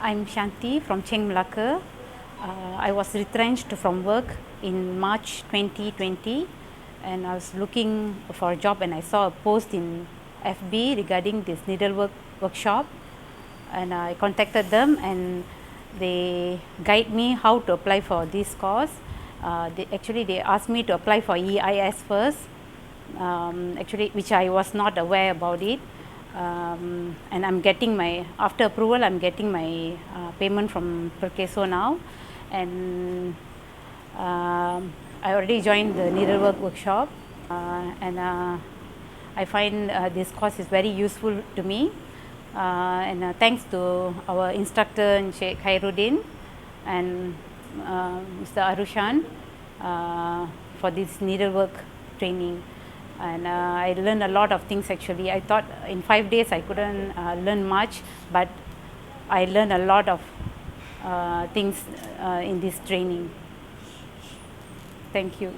I'm Shanti from Cheng, Malacca. I was retrenched from work in March 2020, and I was looking for a job, and I saw a post in FB regarding this needlework workshop, and I contacted them, and they guide me how to apply for this course. They asked me to apply for EIS first, which I was not aware about it. And I'm getting after approval, I'm getting my payment from Perkeso now, and I already joined the Needlework Workshop, and I find this course is very useful to me, and thanks to our instructor Sheikh Khairuddin and Mr. Arushan for this needlework training. And I learned a lot of things actually. I thought in 5 days I couldn't learn much, but I learned a lot of things in this training. Thank you.